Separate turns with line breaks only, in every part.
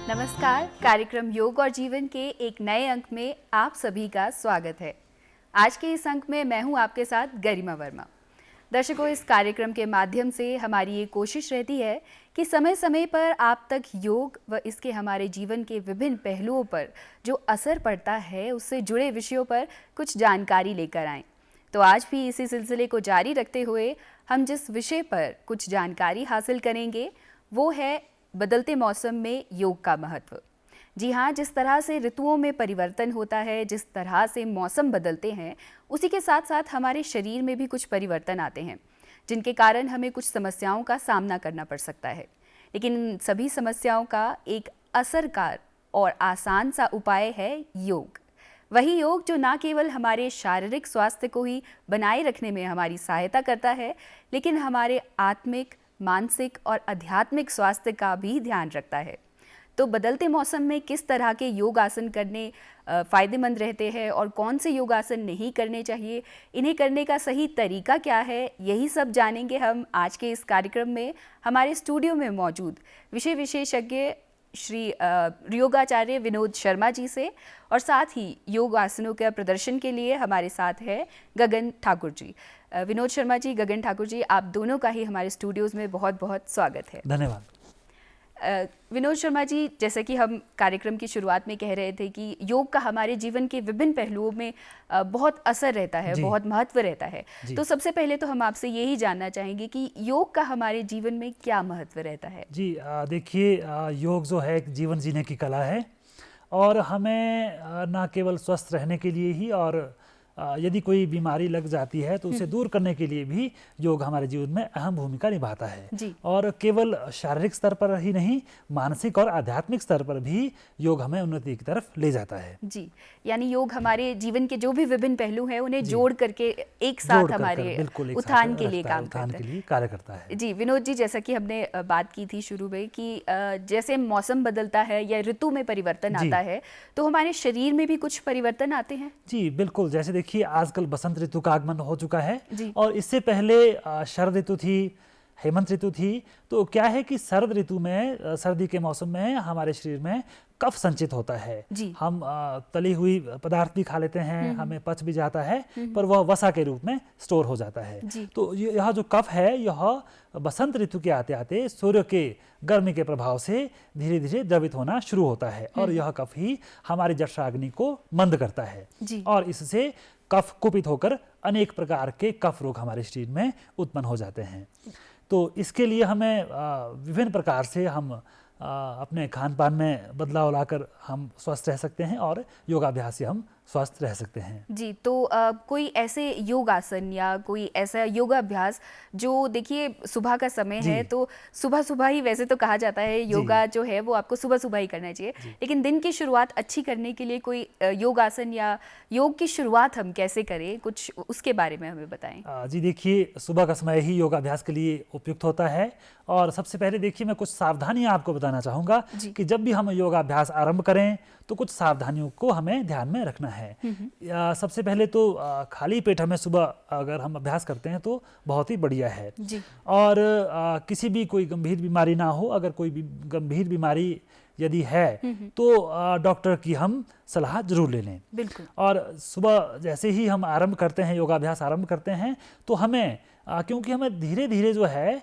नमस्कार। कार्यक्रम योग और जीवन के एक नए अंक में आप सभी का स्वागत है। आज के इस अंक में मैं हूं आपके साथ गरिमा वर्मा। दर्शकों, इस कार्यक्रम के माध्यम से हमारी ये कोशिश रहती है कि समय समय पर आप तक योग व इसके हमारे जीवन के विभिन्न पहलुओं पर जो असर पड़ता है उससे जुड़े विषयों पर कुछ जानकारी लेकर आएं। तो आज भी इसी सिलसिले को जारी रखते हुए हम जिस विषय पर कुछ जानकारी हासिल करेंगे वो है बदलते मौसम में योग का महत्व। जी हाँ, जिस तरह से ऋतुओं में परिवर्तन होता है, जिस तरह से मौसम बदलते हैं, उसी के साथ साथ हमारे शरीर में भी कुछ परिवर्तन आते हैं, जिनके कारण हमें कुछ समस्याओं का सामना करना पड़ सकता है। लेकिन इन सभी समस्याओं का एक असरकार और आसान सा उपाय है योग। वही योग जो न केवल हमारे शारीरिक स्वास्थ्य को ही बनाए रखने में हमारी सहायता करता है, लेकिन हमारे आत्मिक, मानसिक और आध्यात्मिक स्वास्थ्य का भी ध्यान रखता है। तो बदलते मौसम में किस तरह के योग आसन करने फ़ायदेमंद रहते हैं और कौन से योग आसन नहीं करने चाहिए, इन्हें करने का सही तरीका क्या है, यही सब जानेंगे हम आज के इस कार्यक्रम में हमारे स्टूडियो में मौजूद विषय विशेषज्ञ श्री योगाचार्य विनोद शर्मा जी से। और साथ ही योग आसनों के प्रदर्शन के लिए हमारे साथ है गगन ठाकुर जी। विनोद शर्मा जी, गगन ठाकुर जी, आप दोनों का ही हमारे स्टूडियोज़ में बहुत बहुत स्वागत है।
धन्यवाद।
विनोद शर्मा जी, जैसे कि हम कार्यक्रम की शुरुआत में कह रहे थे कि योग का हमारे जीवन के विभिन्न पहलुओं में बहुत असर रहता है, बहुत महत्व रहता है। तो सबसे पहले तो हम आपसे यही जानना चाहेंगे कि योग का हमारे जीवन में क्या महत्व रहता है।
जी देखिए, योग जो है एक जीवन जीने की कला है और हमें ना केवल स्वस्थ रहने के लिए ही और यदि कोई बीमारी लग जाती है तो उसे दूर करने के लिए भी योग हमारे जीवन में अहम भूमिका निभाता है। और केवल शारीरिक स्तर पर ही नहीं, मानसिक और आध्यात्मिक स्तर पर भी योग हमें उन्नति की तरफ ले जाता है।
जी, यानी योग हमारे जीवन के जो भी विभिन्न पहलू हैं उन्हें जोड़ करके एक साथ हमारे उत्थान के लिए काम
करता है।
जी विनोद जी, जैसा कि हमने बात की थी शुरू में कि जैसे मौसम बदलता है या ऋतु में परिवर्तन आता है तो हमारे शरीर में भी कुछ परिवर्तन आते हैं।
जी बिल्कुल। जैसे देखिए, आजकल बसंत ऋतु का आगमन हो चुका है और इससे पहले शरद ऋतु थी, हेमंत ऋतु थी। तो क्या है कि शरद ऋतु में, सर्दी के मौसम में हमारे शरीर में कफ संचित होता है। हम तली हुई पदार्थ भी खा लेते हैं, हमें पच भी जाता है, पर वह वसा के रूप में स्टोर हो जाता है। तो यह जो कफ है, यह बसंत ऋतु के आते आते सूर्य के गर्मी के प्रभाव से धीरे धीरे द्रवित होना शुरू होता है और यह कफ ही हमारी जठराग्नि को मंद करता है और इससे कफ कुपित होकर अनेक प्रकार के कफ रोग हमारे शरीर में उत्पन्न हो जाते हैं। तो इसके लिए हमें विभिन्न प्रकार से हम अपने खान पान में बदलाव लाकर हम स्वस्थ रह सकते हैं और योगाभ्यास से हम स्वस्थ रह सकते हैं।
जी, तो कोई ऐसे योग आसन या कोई ऐसा योगाभ्यास जो देखिए सुबह का समय है तो सुबह सुबह ही, वैसे तो कहा जाता है योगा जो है वो आपको सुबह सुबह ही करना चाहिए, लेकिन दिन की शुरुआत अच्छी करने के लिए कोई योग आसन या योग की शुरुआत हम कैसे करें, कुछ उसके बारे में हमें बताएं।
जी देखिए, सुबह का समय ही योगाभ्यास के लिए उपयुक्त होता है और सबसे पहले देखिए मैं कुछ सावधानियां आपको बताना चाहूँगा कि जब भी हम योगाभ्यास आरंभ करें तो कुछ सावधानियों को हमें ध्यान में रखना है। सबसे पहले तो खाली पेट हमें सुबह अगर हम अभ्यास करते हैं तो बहुत ही बढ़िया है। और किसी भी कोई गंभीर बीमारी ना हो, अगर कोई भी गंभीर बीमारी यदि है तो डॉक्टर की हम सलाह जरूर ले लें।
बिल्कुल।
और सुबह जैसे ही हम आरंभ करते हैं, योगाभ्यास आरंभ करते हैं, तो हमें क्योंकि हमें धीरे धीरे जो है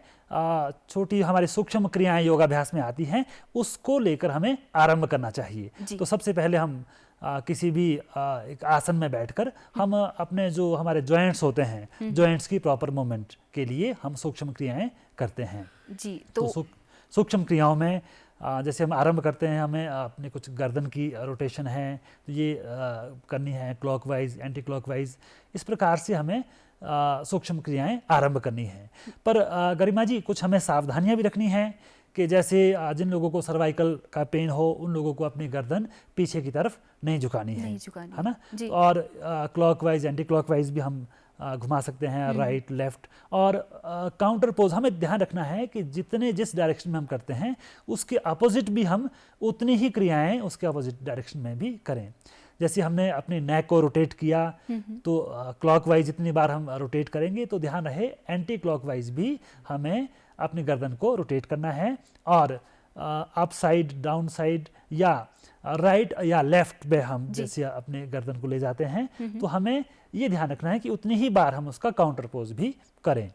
छोटी हमारी सूक्ष्म क्रियाएं योगाभ्यास में आती हैं, उसको लेकर हमें आरंभ करना चाहिए। तो सबसे पहले हम किसी भी एक आसन में बैठकर हम अपने जो हमारे जॉइंट्स होते हैं, जॉइंट्स की प्रॉपर मूवमेंट के लिए हम सूक्ष्म क्रियाएं करते हैं।
जी,
तो सूक्ष्म क्रियाओं में जैसे हम आरंभ करते हैं, हमें अपने कुछ गर्दन की रोटेशन है तो ये करनी है, क्लॉकवाइज, एंटी क्लॉकवाइज, इस प्रकार से हमें सूक्ष्म क्रियाएं आरंभ करनी है। पर गरिमा जी, कुछ हमें सावधानियां भी रखनी है कि जैसे जिन लोगों को सर्वाइकल का पेन हो उन लोगों को अपनी गर्दन पीछे की तरफ नहीं झुकानी है ना। और क्लॉकवाइज, एंटी क्लॉकवाइज भी हम घुमा सकते हैं, राइट लेफ्ट। और काउंटर पोज हमें ध्यान रखना है कि जिस डायरेक्शन में हम करते हैं उसके अपोजिट भी हम उतनी ही क्रियाएं उसके अपोजिट डायरेक्शन में भी करें। जैसे हमने अपने नेक को रोटेट किया तो क्लॉकवाइज जितनी बार हम रोटेट करेंगे तो ध्यान रहे एंटी क्लॉकवाइज भी हमें अपनी गर्दन को रोटेट करना है। और अप साइड, डाउन साइड या राइट या लेफ्ट में हम जैसे अपने गर्दन को ले जाते हैं, तो हमें ये ध्यान रखना है कि उतनी ही बार हम उसका काउंटर पोज भी करें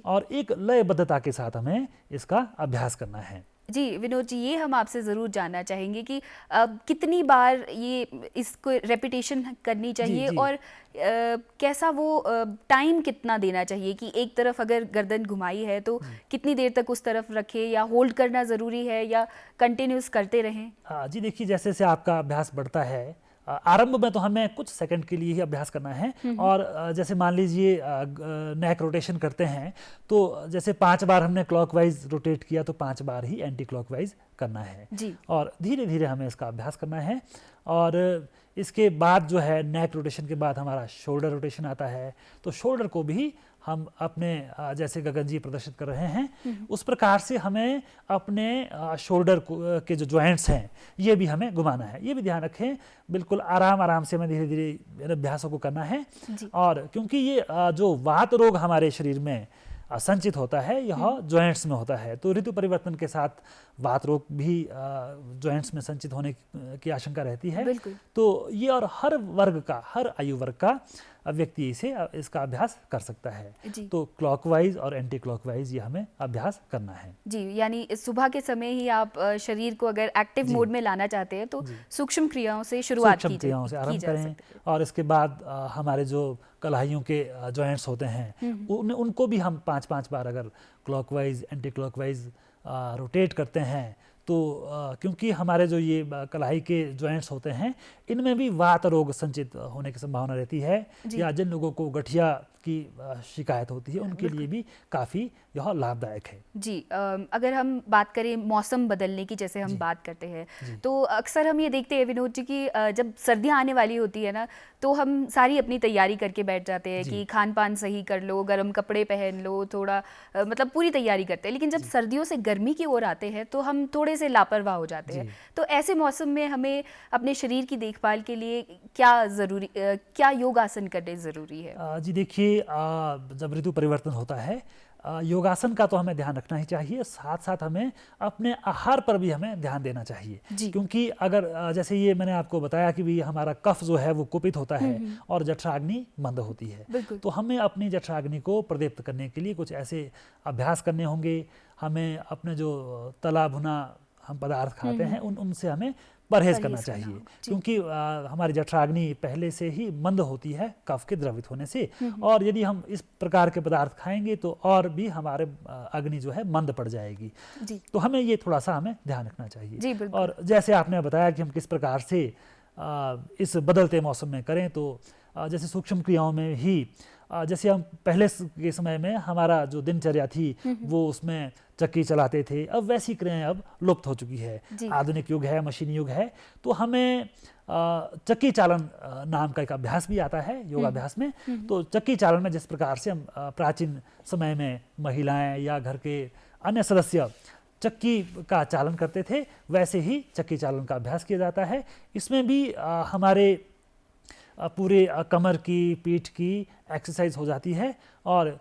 और एक लयबद्धता के साथ हमें इसका अभ्यास करना है।
जी विनोद जी, ये हम आपसे ज़रूर जानना चाहेंगे कि कितनी बार ये इसको रेपिटेशन करनी चाहिए और कैसा वो टाइम कितना देना चाहिए कि एक तरफ अगर गर्दन घुमाई है तो कितनी देर तक उस तरफ रखें, या होल्ड करना ज़रूरी है या कंटिन्यूस करते रहें?
जी देखिए, जैसे जैसे आपका अभ्यास बढ़ता है, आरंभ में तो हमें कुछ सेकंड के लिए ही अभ्यास करना है और जैसे मान लीजिए नेक रोटेशन करते हैं तो जैसे 5 बार हमने क्लॉकवाइज रोटेट किया तो 5 बार ही एंटी क्लॉकवाइज करना है और धीरे धीरे हमें इसका अभ्यास करना है। और इसके बाद जो है नेक रोटेशन के बाद हमारा शोल्डर रोटेशन आता है, तो शोल्डर को भी हम अपने जैसे गगन जी प्रदर्शित कर रहे हैं उस प्रकार से हमें अपने शोल्डर के जो जॉइंट्स हैं ये भी हमें घुमाना है। ये भी ध्यान रखें, बिल्कुल आराम आराम से हमें धीरे धीरे अभ्यासों को करना है। और क्योंकि ये जो वात रोग हमारे शरीर में संचित होता है यह जॉइंट्स में होता है, तो ऋतु परिवर्तन के साथ वात रोग भी जॉइंट्स में संचित होने की आशंका रहती है। तो ये और हर वर्ग का, हर आयु वर्ग का व्यक्ति इसे इसका अभ्यास कर सकता है। तो क्लॉकवाइज और एंटी क्लॉकवाइज ये हमें अभ्यास करना है।
जी, यानी सुबह के समय ही आप शरीर को अगर एक्टिव मोड में लाना चाहते हैं तो सूक्ष्म क्रियाओं से शुरुआत
सूक्ष्म क्रियाओं से आरंभ करें और इसके बाद हमारे जो कलाइयों के जॉइंट्स होते हैं उनको भी हम 5-5 बार अगर क्लॉकवाइज एंटी क्लॉकवाइज रोटेट करते हैं तो क्योंकि हमारे जो ये कलाई के जॉइंट्स होते हैं इनमें भी वात रोग संचित होने की संभावना रहती है, या जिन लोगों को गठिया की शिकायत होती है उनके लिए भी काफ़ी यह लाभदायक है।
जी, अगर हम बात करें मौसम बदलने की, जैसे हम बात करते हैं तो अक्सर हम ये देखते हैं विनोद जी कि जब सर्दियाँ आने वाली होती है ना तो हम सारी अपनी तैयारी करके बैठ जाते हैं कि खान पान सही कर लो, गर्म कपड़े पहन लो, थोड़ा मतलब पूरी तैयारी करते हैं, लेकिन जब सर्दियों से गर्मी की ओर आते हैं तो हम थोड़े से लापरवाह हो जाते हैं। तो ऐसे मौसम में हमें अपने शरीर की देखभाल के लिए क्या योगासन करने ज़रूरी है?
जी देखिए, जब ऋतु परिवर्तन होता है योगासन का तो हमें ध्यान रखना ही चाहिए, साथ साथ हमें अपने आहार पर भी हमें ध्यान देना चाहिए। क्योंकि अगर जैसे ये मैंने आपको बताया कि भी हमारा कफ जो है वो कुपित होता है और जठराग्नि मंद होती है, तो हमें अपनी जठराग्नि को प्रदीप्त करने के लिए कुछ ऐसे अभ्यास करने होंगे। हमें अपने जो तला भुना हम पदार्थ खाते हैं उनसे हमें परहेज करना चाहिए, क्योंकि हमारी जठराग्नि पहले से ही मंद होती है कफ के द्रवित होने से, और यदि हम इस प्रकार के पदार्थ खाएंगे तो और भी हमारे अग्नि जो है मंद पड़ जाएगी। तो हमें ये थोड़ा सा हमें ध्यान रखना चाहिए। और जैसे आपने बताया कि हम किस प्रकार से इस बदलते मौसम में करें, तो जैसे सूक्ष्म क्रियाओं में ही जैसे हम पहले के समय में हमारा जो दिनचर्या थी वो उसमें चक्की चलाते थे, अब वैसी क्रियाएं अब लुप्त हो चुकी है। आधुनिक युग है, मशीनी युग है, तो हमें चक्की चालन नाम का एक अभ्यास भी आता है योगाभ्यास में। तो चक्की चालन में जिस प्रकार से हम प्राचीन समय में महिलाएं या घर के अन्य सदस्य चक्की का चालन करते थे, वैसे ही चक्की चालन का अभ्यास किया जाता है। इसमें भी हमारे पूरे कमर की, पीठ की एक्सरसाइज हो जाती है। और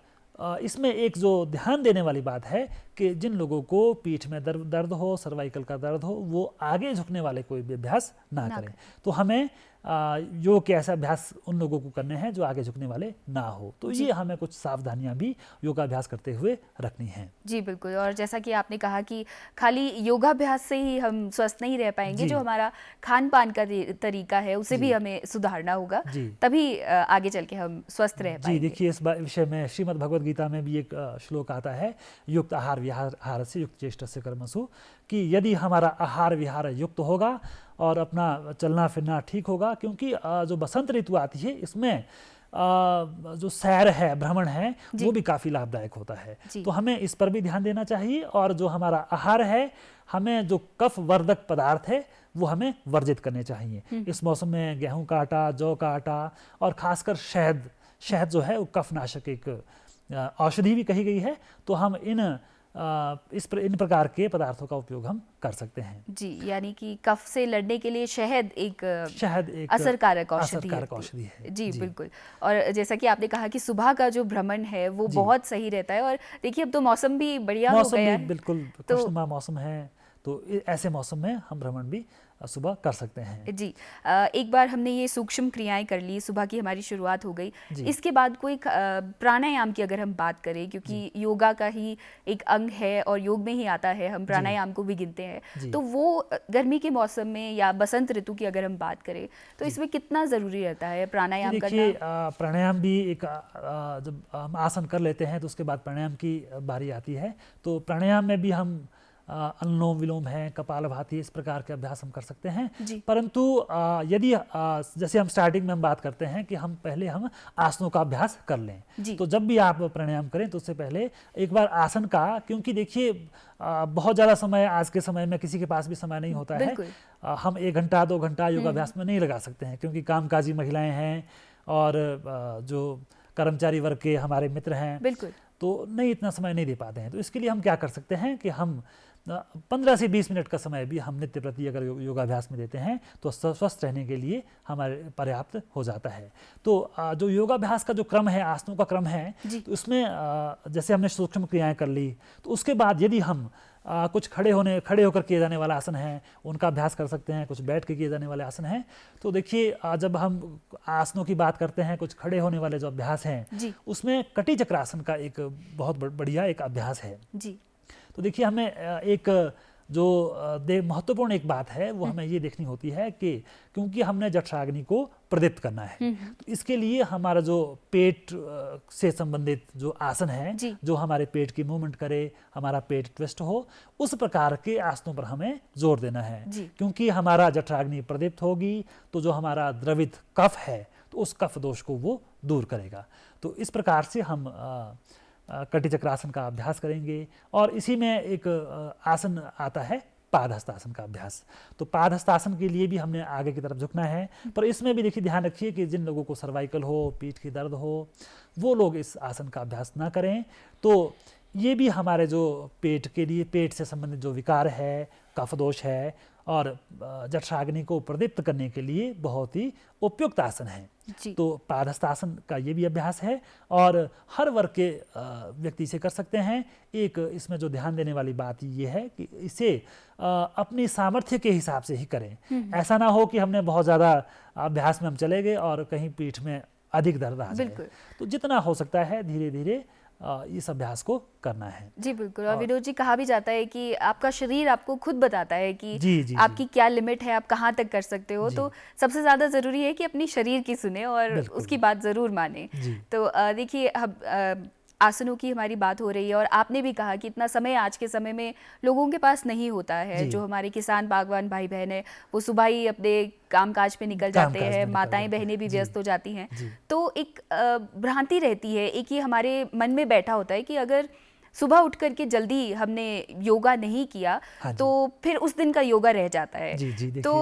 इसमें एक जो ध्यान देने वाली बात है कि जिन लोगों को पीठ में दर्द हो, सर्वाइकल का दर्द हो, वो आगे झुकने वाले कोई भी अभ्यास ना करें। तो हमें योग के ऐसे अभ्यास उन लोगों को करने हैं जो आगे झुकने वाले ना हो। तो ये हमें कुछ सावधानियां भी योगाभ्यास करते हुए रखनी हैं।
जी बिल्कुल, और जैसा कि आपने कहा कि खाली योगाभ्यास से ही हम स्वस्थ नहीं रह पाएंगे, जो हमारा खान पान का तरीका है उसे भी हमें सुधारना होगा, तभी आगे चल के हम स्वस्थ रह पाएंगे।
जी देखिए, इस विषय में श्रीमद् भगवद गीता में भी एक श्लोक आता है, युक्त आहार विहार से युक्त चेष्टस्य कर्मसु, कि यदि हमारा आहार विहार युक्त होगा और अपना चलना फिरना ठीक होगा, क्योंकि जो बसंत ऋतु आती है इसमें जो सैर है, भ्रमण है, वो भी काफ़ी लाभदायक होता है। तो हमें इस पर भी ध्यान देना चाहिए। और जो हमारा आहार है, हमें जो कफ वर्धक पदार्थ है वो हमें वर्जित करने चाहिए। इस मौसम में गेहूं का आटा, जौ का आटा और खासकर शहद जो है वो कफनाशक एक औषधि भी कही गई है, तो हम इन प्रकार के पदार्थों का उपयोग हम कर सकते हैं।
जी, यानी कि कफ से लड़ने के लिए शहद एक असरकारक औषधि है। जी बिल्कुल। और जैसा कि आपने कहा कि सुबह का जो भ्रमण है वो बहुत सही रहता है। और देखिए, अब तो मौसम भी बढ़िया हो गया है,
बिल्कुल खुशनुमा मौसम है, तो ऐसे मौसम में हम भ्रमण भी सुबह कर सकते हैं।
जी, एक बार हमने ये सूक्ष्म क्रियाएं कर ली, सुबह की हमारी शुरुआत हो गई, इसके बाद कोई प्राणायाम की अगर हम बात करें, क्योंकि योगा का ही एक अंग है और योग में ही आता है, हम प्राणायाम को भी गिनते हैं, तो वो गर्मी के मौसम में या बसंत ऋतु की अगर हम बात करें तो इसमें कितना ज़रूरी रहता है प्राणायाम करना?
देखिए, प्राणायाम भी एक जब हम आसन कर लेते हैं तो उसके बाद प्राणायाम की बारी आती है। तो प्राणायाम में भी हम अनुलोम विलोम है, कपालभाति, इस प्रकार के अभ्यास हम कर सकते हैं। परंतु यदि जैसे हम स्टार्टिंग में हम बात करते हैं कि हम आसनों का अभ्यास कर लें, तो जब भी आप प्राणायाम करें तो उससे पहले एक बार आसन का, क्योंकि देखिए बहुत ज़्यादा समय आज के समय में किसी के पास भी समय नहीं होता है। हम 1 घंटा 2 घंटा योगाभ्यास में नहीं लगा सकते हैं, क्योंकि कामकाजी महिलाएं हैं और जो कर्मचारी वर्ग के हमारे मित्र हैं, तो नहीं, इतना समय नहीं दे पाते हैं। तो इसके लिए हम क्या कर सकते हैं कि हम 15 से 20 मिनट का समय भी हम नित्य प्रति अगर योगाभ्यास में देते हैं तो स्वस्थ रहने के लिए हमारे पर्याप्त हो जाता है। तो जो योगाभ्यास का जो क्रम है, आसनों का क्रम है, तो उसमें जैसे हमने सूक्ष्म क्रियाएं कर ली, तो उसके बाद यदि हम कुछ खड़े होकर किए जाने वाला आसन है उनका अभ्यास कर सकते हैं, कुछ बैठ के किए जाने वाले आसन हैं। तो देखिए, जब हम आसनों की बात करते हैं, कुछ खड़े होने वाले जो अभ्यास हैं, उसमें कटी चक्रासन का एक बहुत बढ़िया एक अभ्यास है जी। तो देखिए, हमें एक जो महत्वपूर्ण एक बात है वो हमें ये देखनी होती है कि क्योंकि हमने जठराग्नि को प्रदीप्त करना है, तो इसके लिए हमारा जो पेट से संबंधित जो आसन है, जो हमारे पेट की मूवमेंट करे, हमारा पेट ट्विस्ट हो, उस प्रकार के आसनों पर हमें जोर देना है। क्योंकि हमारा जठराग्नि प्रदीप्त होगी तो जो हमारा द्रवित कफ है तो उस कफ दोष को वो दूर करेगा। तो इस प्रकार से हम कटी चक्रासन का अभ्यास करेंगे। और इसी में एक आसन आता है पादहस्तासन का अभ्यास। तो पादहस्तासन के लिए भी हमने आगे की तरफ झुकना है, पर इसमें भी देखिए ध्यान रखिए कि जिन लोगों को सर्वाइकल हो, पीठ की दर्द हो, वो लोग इस आसन का अभ्यास ना करें। तो ये भी हमारे जो पेट के लिए, पेट से संबंधित जो विकार है, कफ दोष है और जठराग्नि को प्रदीप्त करने के लिए बहुत ही उपयुक्त आसन है। तो पादहस्तासन का ये भी अभ्यास है और हर वर्ग के व्यक्ति से कर सकते हैं। एक इसमें जो ध्यान देने वाली बात ये है कि इसे अपनी सामर्थ्य के हिसाब से ही करें। ऐसा ना हो कि हमने बहुत ज़्यादा अभ्यास में हम चले गए और कहीं पीठ में अधिक दर्द आ जाए। तो जितना हो सकता है धीरे धीरे इस अभ्यास को करना है।
जी बिल्कुल। और विनोद जी, कहा भी जाता है कि आपका शरीर आपको खुद बताता है कि आपकी क्या लिमिट है, आप कहाँ तक कर सकते हो। तो सबसे ज़्यादा ज़रूरी है कि अपनी शरीर की सुने और उसकी बात ज़रूर माने। तो देखिए, आसनों की हमारी बात हो रही है और आपने भी कहा कि इतना समय आज के समय में लोगों के पास नहीं होता है। जो हमारे किसान बागवान भाई बहन है वो सुबह ही अपने कामकाज पे निकल जाते हैं, माताएं बहनें भी व्यस्त हो जाती हैं। तो एक भ्रांति रहती है, एक ये हमारे मन में बैठा होता है कि अगर सुबह उठ करके जल्दी हमने योगा नहीं किया तो फिर उस दिन का योगा रह जाता है। तो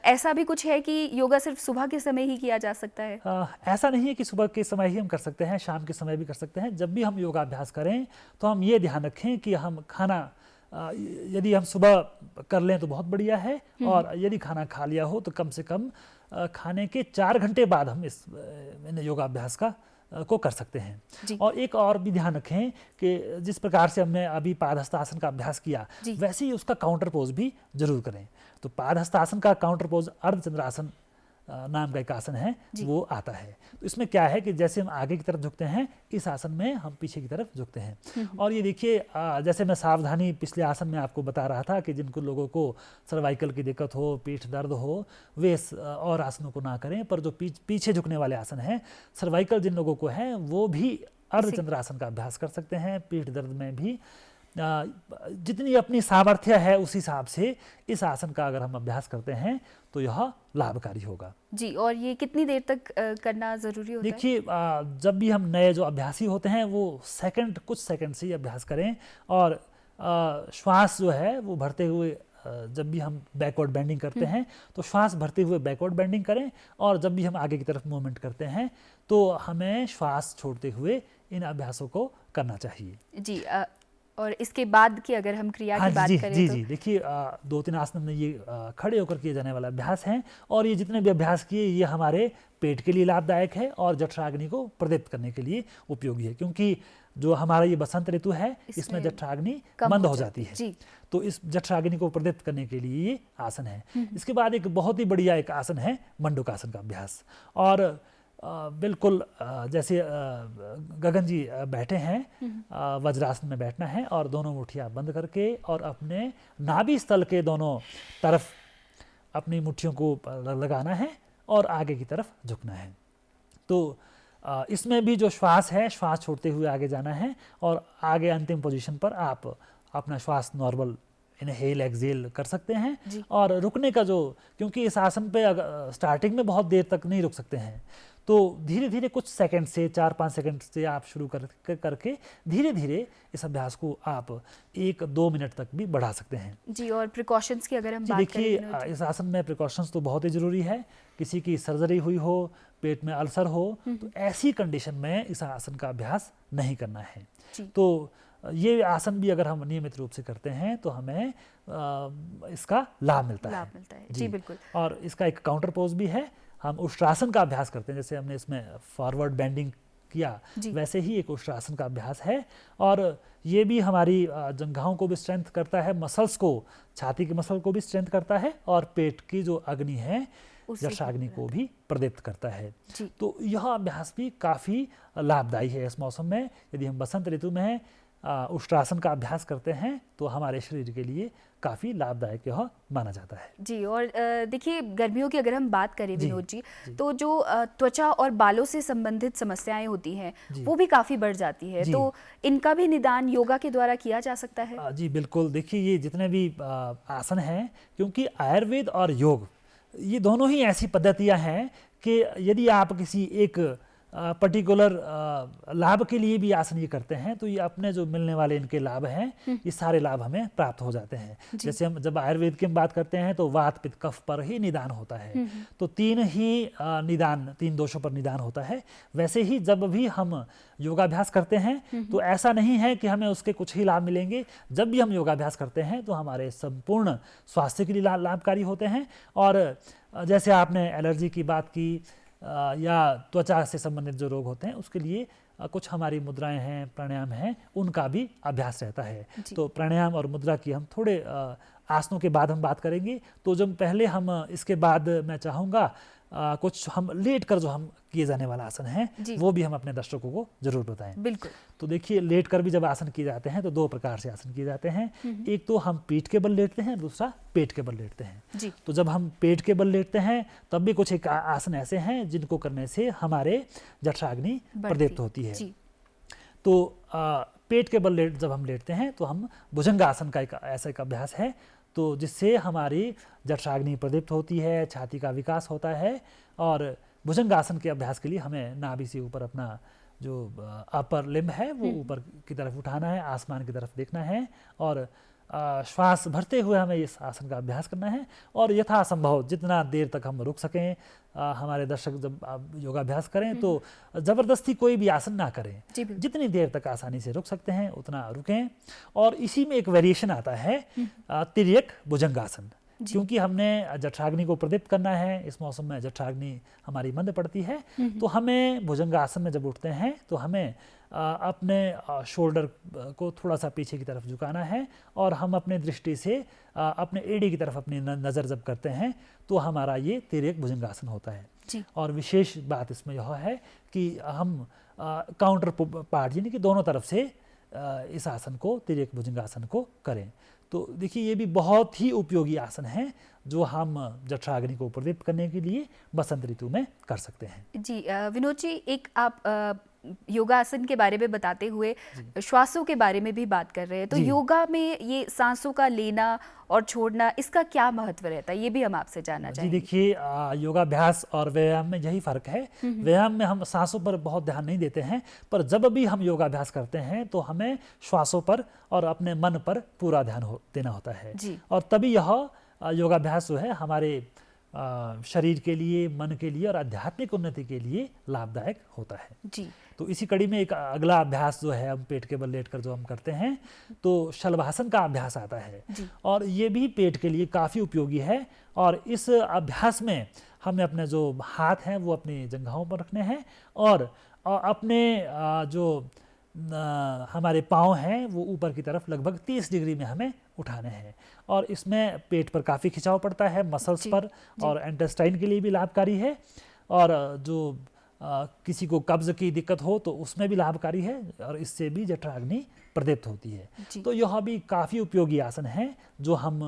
ऐसा भी कुछ है कि योगा सिर्फ सुबह के समय ही किया जा सकता है?
ऐसा नहीं है कि सुबह के समय ही हम कर सकते हैं, शाम के समय भी कर सकते हैं। जब भी हम योगाभ्यास करें तो हम ये ध्यान रखें कि हम खाना यदि हम सुबह कर लें तो बहुत बढ़िया है, और यदि खाना खा लिया हो तो कम से कम खाने के 4 घंटे बाद हम इस योगाभ्यास को कर सकते हैं। और एक और भी ध्यान रखें कि जिस प्रकार से हमने अभी पादहस्तासन का अभ्यास किया वैसे ही उसका काउंटर पोज भी जरूर करें। तो पादहस्तासन का काउंटर पोज अर्धचंद्रासन नाम का एक आसन है, वो आता है। तो इसमें क्या है कि जैसे हम आगे की तरफ झुकते हैं, इस आसन में हम पीछे की तरफ झुकते हैं। और ये देखिए, जैसे मैं सावधानी पिछले आसन में आपको बता रहा था कि जिनको लोगों को सर्वाइकल की दिक्कत हो, पीठ दर्द हो, वे और आसनों को ना करें। पर जो पीछे झुकने वाले आसन हैं, सर्वाइकल जिन लोगों को है वो भी अर्धचंद्रासन का अभ्यास कर सकते हैं। पीठ दर्द में भी जितनी अपनी सामर्थ्य है उस हिसाब से इस आसन का अगर हम अभ्यास करते हैं तो यह लाभकारी होगा।
जी, और ये कितनी देर तक करना जरूरी होता है?
देखिए, जब भी हम नए जो अभ्यासी होते हैं वो कुछ सेकंड से ही अभ्यास करें, और श्वास जो है वो भरते हुए, जब भी हम बैकवर्ड बेंडिंग करते हैं तो श्वास भरते हुए बैकवर्ड बेंडिंग करें, और जब भी हम आगे की तरफ मूवमेंट करते हैं तो हमें श्वास छोड़ते हुए इन अभ्यासों को करना चाहिए।
जी, और इसके बाद की अगर हम क्रिया की बात करें
तो देखिए, 2-3 आसन में ये खड़े होकर किए जाने वाला अभ्यास हैं, और ये जितने भी अभ्यास किए ये हमारे पेट के लिए लाभदायक है और जठराग्नि को प्रदीप्त करने के लिए उपयोगी है। क्योंकि जो हमारा ये बसंत ऋतु है इसमें जठराग्नि मंद हो जाती है। तो इस जठराग्नि को प्रदीप्त करने के लिए ये आसन है। इसके बाद एक बहुत ही बढ़िया एक आसन है मंडूकासन का अभ्यास। और बिल्कुल जैसे गगन जी बैठे हैं, वज्रासन में बैठना है और दोनों मुट्ठियाँ बंद करके और अपने नाभि स्थल के दोनों तरफ अपनी मुट्ठियों को लगाना है और आगे की तरफ झुकना है। तो इसमें भी जो श्वास है, श्वास छोड़ते हुए आगे जाना है और आगे अंतिम पोजीशन पर आप अपना श्वास नॉर्मल इनहेल एक्सहेल कर सकते हैं। और रुकने का जो, क्योंकि इस आसन पे स्टार्टिंग में बहुत देर तक नहीं रुक सकते हैं, तो धीरे धीरे कुछ सेकंड से 4-5 सेकंड से आप शुरू करके धीरे धीरे इस अभ्यास को आप 1-2 मिनट तक भी बढ़ा सकते हैं।
जी, और प्रिकॉशंस की अगर हम बात करें,
देखिए इस आसन में प्रिकॉशंस तो बहुत ही ज़रूरी है। किसी की सर्जरी हुई हो, पेट में अल्सर हो, तो ऐसी कंडीशन में इस आसन का अभ्यास नहीं करना है। तो ये आसन भी अगर हम नियमित रूप से करते हैं तो हमें इसका लाभ मिलता है।
जी बिल्कुल।
और इसका एक काउंटर पोज भी है। हम उष्ट्रासन का अभ्यास करते हैं, जैसे हमने इसमें फॉरवर्ड बेंडिंग किया, वैसे ही एक उष्ट्रासन का अभ्यास है। और ये भी हमारी जंघाओं को भी स्ट्रेंथ करता है, मसल्स को, छाती के मसल को भी स्ट्रेंथ करता है और पेट की जो अग्नि है, जठराग्नि को भी प्रदीप्त करता है। तो यह अभ्यास भी काफ़ी लाभदायी है इस मौसम में। यदि हम बसंत ऋतु में उष्ट्रासन का अभ्यास करते हैं तो हमारे शरीर के लिए काफ़ी लाभदायक यह माना जाता है।
जी, और देखिए गर्मियों की अगर हम बात करें विनोद जी, तो जो त्वचा और बालों से संबंधित समस्याएं होती हैं वो भी काफ़ी बढ़ जाती है, तो इनका भी निदान योगा के द्वारा किया जा सकता है?
जी बिल्कुल। देखिए ये जितने भी आसन हैं, क्योंकि आयुर्वेद और योग ये दोनों ही ऐसी पद्धतियां हैं कि यदि आप किसी एक पर्टिकुलर लाभ के लिए भी आसन ये करते हैं तो ये अपने जो मिलने वाले इनके लाभ हैं, ये सारे लाभ हमें प्राप्त हो जाते हैं। जैसे हम जब आयुर्वेद की बात करते हैं तो वात पित्त कफ पर ही निदान होता है, तो 3 दोषों पर निदान होता है। वैसे ही जब भी हम योगाभ्यास करते हैं तो ऐसा नहीं है कि हमें उसके कुछ ही लाभ मिलेंगे। जब भी हम योगाभ्यास करते हैं तो हमारे संपूर्ण स्वास्थ्य के लिए लाभकारी होते हैं। और जैसे आपने एलर्जी की बात की या त्वचा से संबंधित जो रोग होते हैं उसके लिए कुछ हमारी मुद्राएं हैं, प्राणायाम हैं, उनका भी अभ्यास रहता है। तो प्राणायाम और मुद्रा की हम थोड़े आसनों के बाद हम बात करेंगे। तो जब पहले हम इसके बाद मैं चाहूँगा कुछ हम लेट कर जो हम किए जाने वाला आसन है वो भी हम अपने दर्शकों को जरूर बताएं।
बिल्कुल।
तो देखिए लेट कर भी जब आसन किए जाते हैं तो 2 प्रकार से आसन किए जाते हैं। एक तो हम पीठ के बल लेटते हैं, दूसरा पेट के बल लेटते हैं। तो जब हम पेट के बल लेटते हैं तब भी कुछ एक आसन ऐसे हैं जिनको करने से हमारे जठराग्नि प्रदीप्त होती है। तो पेट के बल जब हम लेटते हैं तो हम भुजंगासन का ऐसा एक अभ्यास है, तो जिससे हमारी जठराग्नि प्रदीप्त होती है, छाती का विकास होता है। और भुजंगासन के अभ्यास के लिए हमें नाभि से ऊपर अपना जो अपर लिम्ब है वो ऊपर की तरफ उठाना है, आसमान की तरफ देखना है और श्वास भरते हुए हमें इस आसन का अभ्यास करना है। और यथासंभव जितना देर तक हम रुक सकें, हमारे दर्शक जब योगाभ्यास करें तो ज़बरदस्ती कोई भी आसन ना करें, जितनी देर तक आसानी से रुक सकते हैं उतना रुकें। और इसी में एक वेरिएशन आता है तिर्यक भुजंगासन, क्योंकि हमने जठराग्नि को प्रदीप्त करना है। इस मौसम में जठराग्नि हमारी मंद पड़ती है, तो हमें भुजंगासन में जब उठते हैं तो हमें अपने शोल्डर को थोड़ा सा पीछे की तरफ झुकाना है और हम अपने दृष्टि से अपने एड़ी की तरफ अपनी नज़र जब करते हैं तो हमारा ये तिर्यक भुजंगासन होता है। और विशेष बात इसमें यह है कि हम काउंटर पार्ट यानी कि दोनों तरफ से इस आसन को, तिर्यक भुजंगासन को करें। तो देखिए ये भी बहुत ही उपयोगी आसन है जो हम जठराग्नि को प्रदीप्त करने के लिए बसंत ऋतु में कर सकते हैं।
जी विनोद जी, एक आप योगासन के बारे में बताते हुए श्वासों के बारे में भी बात कर रहे हैं, तो योगा में ये सांसों का लेना और छोड़ना, इसका क्या महत्व रहता है, ये भी हम आपसे जानना चाहेंगे।
जी देखिए योगाभ्यास और व्यायाम में यही फर्क है। व्यायाम में हम सांसों पर बहुत ध्यान नहीं देते हैं, पर जब भी हम योगाभ्यास करते हैं तो हमें श्वासों पर और अपने मन पर पूरा ध्यान देना होता है। और तभी यह योगाभ्यास जो है हमारे शरीर के लिए, मन के लिए और आध्यात्मिक उन्नति के लिए लाभदायक होता है। तो इसी कड़ी में एक अगला अभ्यास जो है हम पेट के बल लेटकर जो हम करते हैं तो शलभासन का अभ्यास आता है और ये भी पेट के लिए काफ़ी उपयोगी है। और इस अभ्यास में हमें अपने जो हाथ हैं वो अपनी जंघाओं पर रखने हैं और अपने जो हमारे पाँव हैं वो ऊपर की तरफ लगभग 30 डिग्री में हमें उठाने हैं। और इसमें पेट पर काफ़ी खिंचाव पड़ता है, मसल्स पर, और इंटेस्टाइन के लिए भी लाभकारी है। और जो किसी को कब्ज की दिक्कत हो तो उसमें भी लाभकारी है, और इससे भी जठराग्नि प्रदीप्त होती है। तो यह भी काफ़ी उपयोगी आसन है जो हम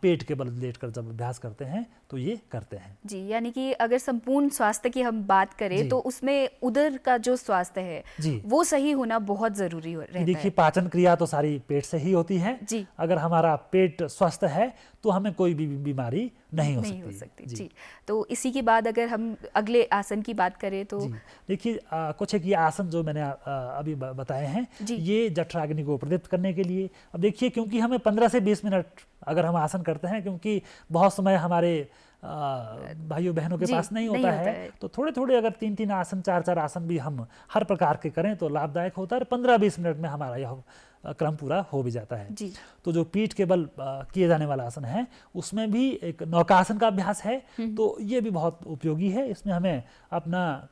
पेट के बल लेटकर जब अभ्यास करते हैं तो ये करते हैं।
जी, यानी कि अगर संपूर्ण स्वास्थ्य की हम बात करें तो उसमें उदर का जो स्वास्थ्य है वो सही होना बहुत जरूरी रहता है।
देखिए, पाचन क्रिया तो सारी पेट से ही होती है
जी।
अगर हमारा पेट स्वस्थ है तो हमें कोई भी बीमारी नहीं हो सकती।
जी। तो इसी के बाद अगर हम अगले आसन की बात करें तो
देखिए, कुछ एक ये आसन जो मैंने अभी बताए हैं ये जठराग्नि को प्रदीप्त करने के लिए। अब देखिए, क्योंकि हमें 15 से 20 मिनट अगर हम आसन करते हैं, क्योंकि बहुत समय हमारे भाइयों बहनों के पास नहीं होता है, तो थोड़े थोड़े अगर 3-3 आसन 4-4 आसन भी हम हर प्रकार के करें तो लाभदायक होता है। 15-20 मिनट में हमारा यह क्रम पूरा हो भी जाता है। तो जो पीठ के बल किए जाने वाला आसन है उसमें भी एक नौकासन का अभ्यास है, तो ये भी बहुत उपयोगी है। इसमें हमें अपना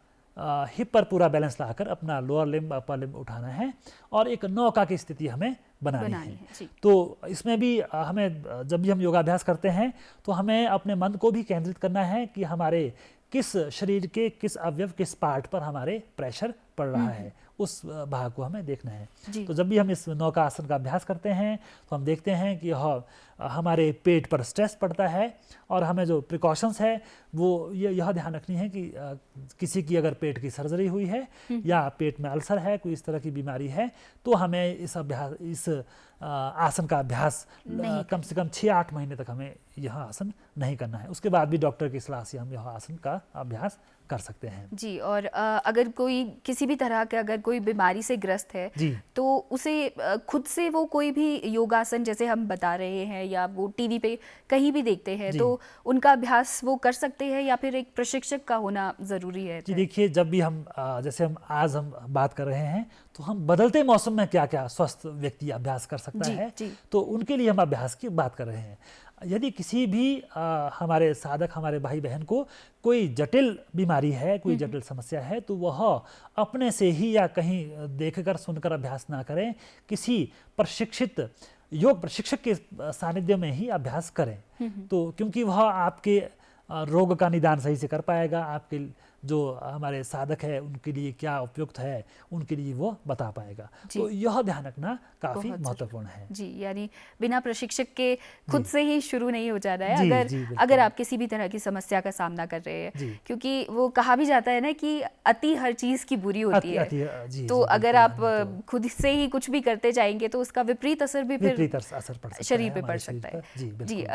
हिप पर पूरा बैलेंस लाकर अपना लोअर लिम्ब अपर लिम्ब उठाना है और एक नौका की स्थिति हमें बनानी है। तो इसमें भी हमें, जब भी हम योगाभ्यास करते हैं तो हमें अपने मन को भी केंद्रित करना है कि हमारे किस शरीर के किस अवयव, किस पार्ट पर हमारे प्रेशर पड़ रहा है, उस भाग को हमें देखना है। तो जब भी हम इस नौका आसन का अभ्यास करते हैं तो हम देखते हैं कि हमारे पेट पर स्ट्रेस पड़ता है, और हमें जो प्रिकॉशंस है वो यह ध्यान रखनी है कि किसी की अगर पेट की सर्जरी हुई है या पेट में अल्सर है, कोई इस तरह की बीमारी है, तो हमें इस आसन का अभ्यास कम से कम 6-8 महीने तक हमें यह आसन नहीं करना है। उसके बाद भी डॉक्टर की सलाह से हम यह आसन का अभ्यास कर सकते हैं।
जी। और अगर कोई किसी भी तरह के अगर कोई बीमारी से ग्रस्त है तो उसे खुद से वो कोई भी योगासन जैसे हम बता रहे हैं या वो टीवी पे कहीं भी देखते हैं तो उनका अभ्यास वो कर सकते हैं या फिर एक प्रशिक्षक का होना जरूरी है?
जी देखिए, जब भी हम जैसे आज हम बात कर रहे हैं तो हम बदलते मौसम में क्या क्या स्वस्थ व्यक्ति अभ्यास कर सकता है, तो उनके लिए हम अभ्यास की बात कर रहे हैं। यदि किसी भी हमारे साधक, हमारे भाई बहन को कोई जटिल बीमारी है, कोई जटिल समस्या है, तो वह अपने से ही या कहीं देखकर सुनकर अभ्यास ना करें, किसी प्रशिक्षित योग प्रशिक्षक के सानिध्य में ही अभ्यास करें। तो क्योंकि वह आपके रोग का निदान सही से कर पाएगा, आपके जो हमारे साधक है उनके लिए क्या उपयुक्त है उनके लिए वो बता पाएगा। तो यह ध्यान रखना काफी महत्वपूर्ण है।
जी, यानी बिना प्रशिक्षक के खुद से ही शुरू नहीं हो जाना है। अगर आप किसी भी तरह की समस्या का सामना कर रहे हैं, क्योंकि वो कहा भी जाता है ना कि अति हर चीज की बुरी होती है। तो अगर आप खुद से ही कुछ भी करते जाएंगे तो उसका विपरीत असर भी फिर शरीर पे पड़ सकता है। जी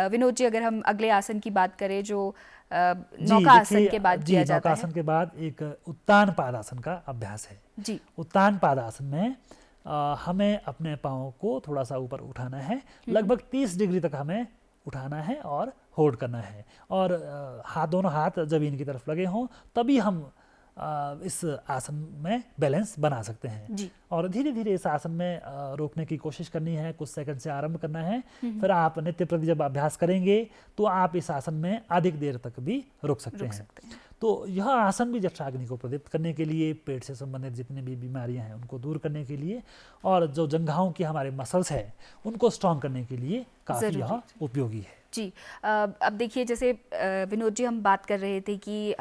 विनोद जी, अगर हम अगले आसन की बात करें जो नौका आसन के बाद किया जाता है।
नौका आसन के बाद एक उत्तान पादासन का अभ्यास है।
जी।
उत्तान पादासन में हमें अपने पाँव को थोड़ा सा ऊपर उठाना है, लगभग 30 डिग्री तक हमें उठाना है और होल्ड करना है, और दोनों हाथ जमीन की तरफ लगे हों तभी हम इस आसन में बैलेंस बना सकते हैं। और धीरे धीरे इस आसन में रोकने की कोशिश करनी है, कुछ सेकंड से आरंभ करना है। फिर आप नित्य प्रति जब अभ्यास करेंगे तो आप इस आसन में अधिक देर तक भी रुक सकते हैं। तो यह आसन भी जठराग्नि को प्रदीप्त करने के लिए, पेट से संबंधित जितनी भी बीमारियां हैं उनको दूर करने के लिए, और जो जंघाओं की हमारे मसल्स है उनको स्ट्रॉन्ग करने के लिए काफ़ी यह उपयोगी है।
जी। अब देखिए, जैसे विनोद जी हम बात कर रहे थे कि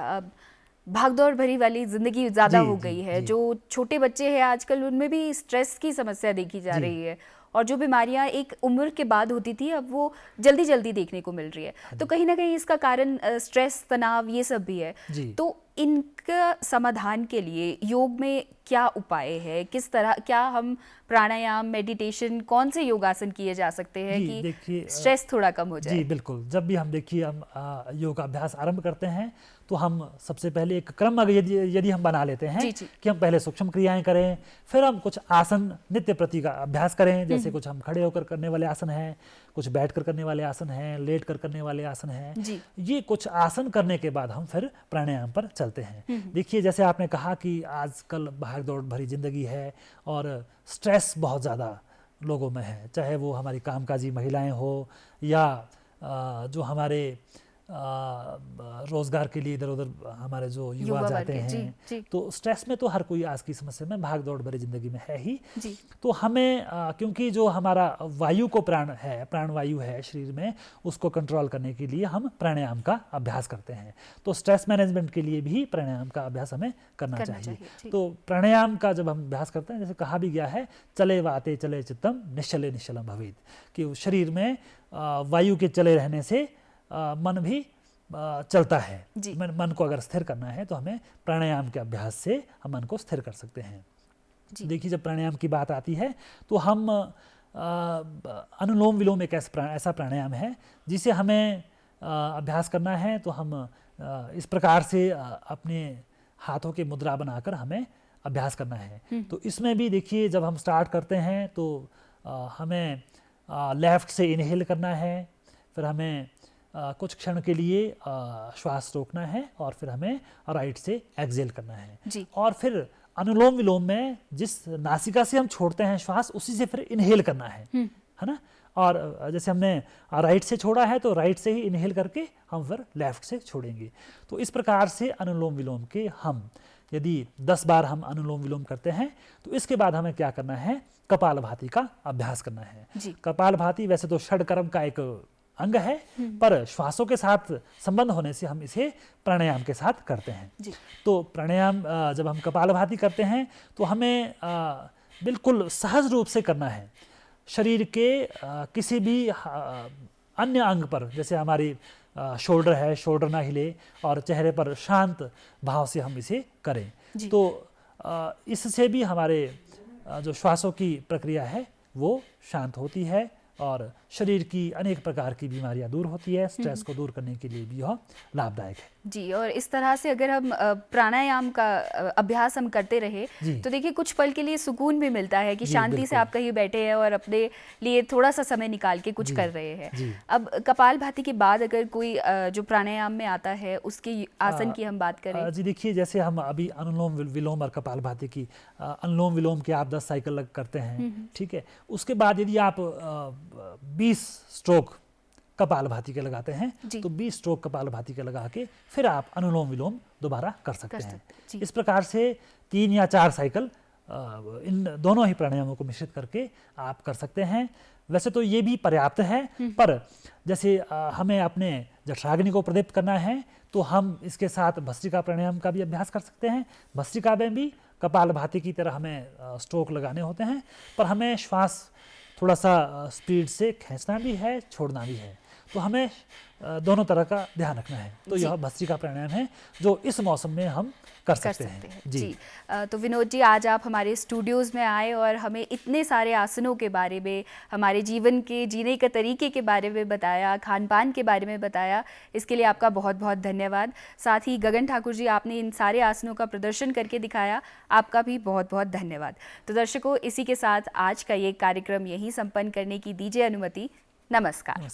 भागदौड़ भरी वाली जिंदगी ज़्यादा हो गई है। जो छोटे बच्चे हैं आजकल उनमें भी स्ट्रेस की समस्या देखी जा रही है, और जो बीमारियां एक उम्र के बाद होती थी अब वो जल्दी जल्दी देखने को मिल रही है। तो कहीं ना कहीं इसका कारण स्ट्रेस, तनाव ये सब भी है। तो इनका समाधान के लिए योग में क्या उपाय है? किस तरह, क्या हम प्राणायाम, मेडिटेशन, कौन से योगासन किए जा सकते हैं कि स्ट्रेस थोड़ा कम हो जाए?
जी बिल्कुल, जब भी हम देखिए हम योगाभ्यास आरंभ करते हैं तो हम सबसे पहले एक क्रम यदि हम बना लेते हैं कि हम पहले सूक्ष्म क्रियाएं करें, फिर हम कुछ आसन नित्य प्रति का अभ्यास करें, जैसे कुछ हम खड़े होकर करने वाले आसन हैं, कुछ बैठ कर करने वाले आसन हैं, लेट कर करने वाले आसन हैं। ये कुछ आसन करने के बाद हम फिर प्राणायाम पर चलते हैं। देखिए, जैसे आपने कहा कि आजकल भागदौड़ भरी जिंदगी है और स्ट्रेस बहुत ज़्यादा लोगों में है, चाहे वो हमारी कामकाजी महिलाएं हो या जो हमारे रोजगार के लिए इधर उधर हमारे जो युवा जाते हैं, तो स्ट्रेस में तो हर कोई आज की समस्या में भाग दौड़ भरी जिंदगी में है ही। तो हमें क्योंकि जो हमारा वायु को प्राण वायु है शरीर में, उसको कंट्रोल करने के लिए हम प्राणायाम का अभ्यास करते हैं। तो स्ट्रेस मैनेजमेंट के लिए भी प्राणायाम का अभ्यास हमें करना चाहिए। तो प्राणायाम का जब हम अभ्यास करते हैं, जैसे कहा भी गया है, चले वाते चले चित्तम निश्चले निश्चलम भवेत्, कि शरीर में वायु के चले रहने से मन भी चलता है। मन को अगर स्थिर करना है तो हमें प्राणायाम के अभ्यास से हम मन को स्थिर कर सकते हैं। देखिए, जब प्राणायाम की बात आती है तो हम अनुलोम विलोम एक ऐसा प्राणायाम है जिसे हमें अभ्यास करना है। तो हम इस प्रकार से अपने हाथों के मुद्रा बनाकर हमें अभ्यास करना है। तो इसमें भी देखिए, जब हम स्टार्ट करते हैं तो हमें लेफ्ट से इनहेल करना है, फिर हमें कुछ क्षण के लिए श्वास रोकना है, और फिर हमें राइट से एक्सहेल करना है। और फिर अनुलोम विलोम में जिस नासिका से हम छोड़ते हैं श्वास, उसी से फिर इनहेल करना है ना। और जैसे हमने राइट से छोड़ा है तो राइट से ही इनहेल करके हम फिर लेफ्ट से छोड़ेंगे। तो इस प्रकार से अनुलोम विलोम के हम यदि 10 बार हम अनुलोम विलोम करते हैं तो इसके बाद हमें क्या करना है, कपालभाति का अभ्यास करना है। कपालभाति वैसे तो षडकर्म का एक अंग है, पर श्वासों के साथ संबंध होने से हम इसे प्राणायाम के साथ करते हैं। तो प्राणायाम जब हम कपालभाति करते हैं तो हमें बिल्कुल सहज रूप से करना है। शरीर के किसी भी अन्य अंग पर, जैसे हमारी शोल्डर है, शोल्डर ना हिले, और चेहरे पर शांत भाव से हम इसे करें। तो इससे भी हमारे जो श्वासों की प्रक्रिया है वो शांत होती है, और शरीर की अनेक प्रकार की बीमारियां दूर होती है। स्ट्रेस को दूर करने के लिए भी यह लाभदायक है।
जी, और इस तरह से अगर हम प्राणायाम का अभ्यास हम करते रहे तो देखिए, कुछ पल के लिए सुकून भी मिलता है कि शांति से आप कहीं बैठे हैं और अपने लिए थोड़ा सा समय निकाल के कुछ कर रहे हैं। अब कपालभाति के बाद अगर कोई जो प्राणायाम में आता है उसके आसन की हम बात करें।
जी देखिए, जैसे हम अभी अनुलोम विलोम और कपालभाति की, अनुलोम विलोम के आप 10 साइकिल करते हैं, ठीक है। उसके बाद यदि आप 20 स्ट्रोक कपालभाति के लगाते हैं तो 20 स्ट्रोक कपालभाति के लगा के फिर आप अनुलोम विलोम दोबारा कर सकते हैं। इस प्रकार से 3 या 4 साइकिल इन दोनों ही प्राणायामों को मिश्रित करके आप कर सकते हैं। वैसे तो ये भी पर्याप्त है, पर जैसे हमें अपने जठराग्नि को प्रदीप्त करना है तो हम इसके साथ भस्त्रिका प्राणायाम का भी अभ्यास कर सकते हैं। भस्त्रिका में भी कपालभाति की तरह हमें स्ट्रोक लगाने होते हैं, पर हमें श्वास थोड़ा सा स्पीड से खींचना भी है, छोड़ना भी है। तो हमें दोनों तरह का ध्यान रखना है। तो यह भस्त्रिका प्राणायाम है जो इस मौसम में हम कर सकते हैं।
जी। तो विनोद जी, आज आप हमारे स्टूडियोज़ में आए और हमें इतने सारे आसनों के बारे में, हमारे जीवन के जीने के तरीके के बारे में बताया, खान पान के बारे में बताया, इसके लिए आपका बहुत बहुत धन्यवाद। साथ ही गगन ठाकुर जी, आपने इन सारे आसनों का प्रदर्शन करके दिखाया, आपका भी बहुत बहुत धन्यवाद। तो दर्शकों, इसी के साथ आज का ये कार्यक्रम यहीं संपन्न करने की दीजिए अनुमति। नमस्कार।